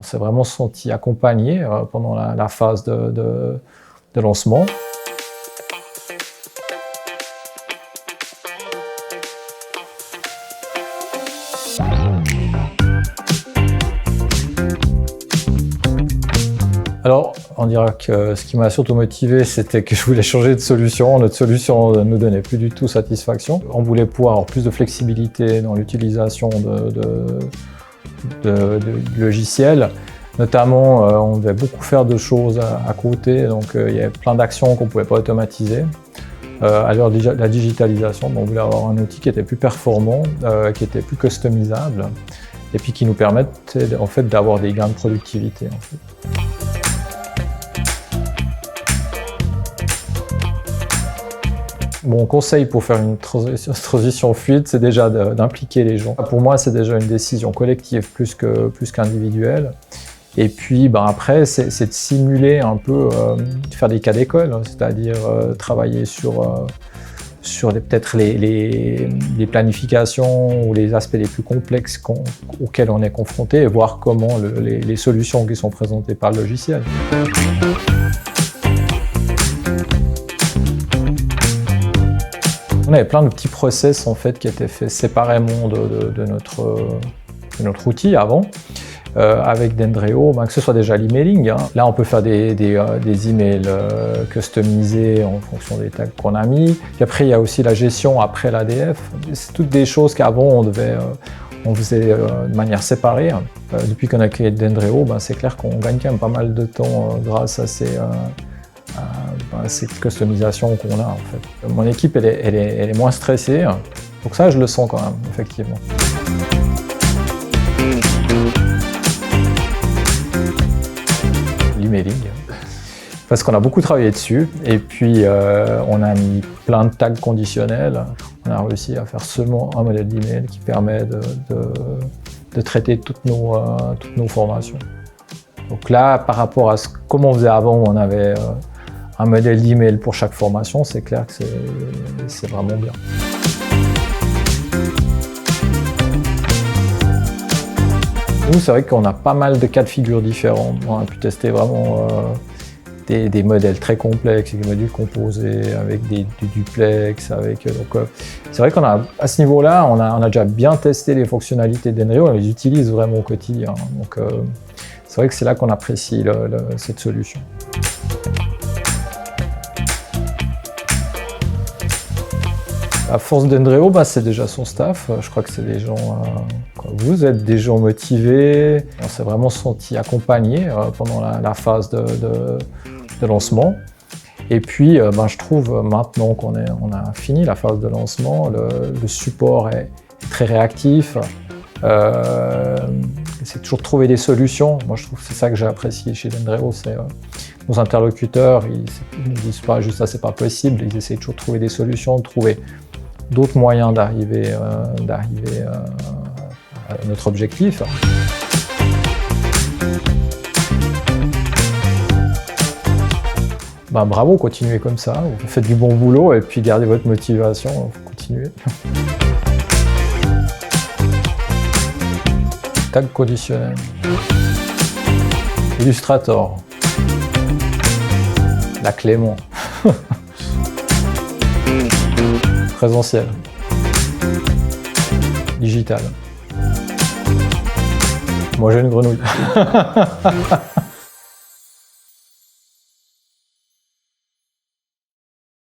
s'est vraiment senti accompagné pendant la phase de lancement. Alors, on dira que ce qui m'a surtout motivé, c'était que je voulais changer de solution. Notre solution ne nous donnait plus du tout satisfaction. On voulait pouvoir avoir plus de flexibilité dans l'utilisation de logiciels. Notamment, on devait beaucoup faire de choses à côté, donc il y avait plein d'actions qu'on ne pouvait pas automatiser. À l'heure de la digitalisation, on voulait avoir un outil qui était plus performant, qui était plus customisable, et puis qui nous permettait en fait, d'avoir des gains de productivité. En fait. Mon conseil pour faire une transition fluide, c'est déjà d'impliquer les gens. Pour moi, c'est déjà une décision collective plus qu'individuelle. Et puis après, c'est de simuler un peu, de faire des cas d'école, hein, c'est-à-dire travailler sur peut-être les planifications ou les aspects les plus complexes auxquels on est confronté et voir comment les solutions qui sont présentées par le logiciel. On avait plein de petits process en fait, qui étaient faits séparément de notre outil avant. Avec Dendreo, que ce soit déjà l'emailing. Hein. Là, on peut faire des emails customisés en fonction des tags qu'on a mis. Puis après, il y a aussi la gestion après l'ADF. C'est toutes des choses qu'avant, on faisait de manière séparée. Depuis qu'on a créé Dendreo, c'est clair qu'on gagne quand même pas mal de temps grâce à ces customisations qu'on a. En fait. Mon équipe, elle est moins stressée. Donc ça, je le sens quand même, effectivement. L'emailing, parce qu'on a beaucoup travaillé dessus et puis on a mis plein de tags conditionnels. On a réussi à faire seulement un modèle d'email qui permet de traiter toutes nos formations. Donc là, par rapport à comment on faisait avant, on avait un modèle d'email pour chaque formation, c'est clair que c'est vraiment bien. Nous, c'est vrai qu'on a pas mal de cas de figure différents. On a pu tester vraiment des modèles très complexes, des modules composés, avec du duplex. C'est vrai qu'à ce niveau-là, on a déjà bien testé les fonctionnalités d'Endreo, on les utilise vraiment au quotidien. Donc, c'est vrai que c'est là qu'on apprécie cette solution. La force d'Endreo, c'est déjà son staff. Je crois que c'est des gens. Vous êtes des gens motivés. On s'est vraiment senti accompagné pendant la phase de lancement. Et puis, je trouve maintenant qu'on a fini la phase de lancement, le support est très réactif. C'est toujours trouver des solutions. Moi, je trouve que c'est ça que j'ai apprécié chez Dendreo. C'est nos interlocuteurs, ils ne disent pas juste ça, c'est pas possible. Ils essaient toujours de trouver des solutions, de trouver d'autres moyens d'arriver à notre objectif. Bravo, continuez comme ça, vous faites du bon boulot et puis gardez votre motivation, continuez. Tag conditionnel. Illustrator. La Clément. Présentiel. Digital. Moi j'ai une grenouille.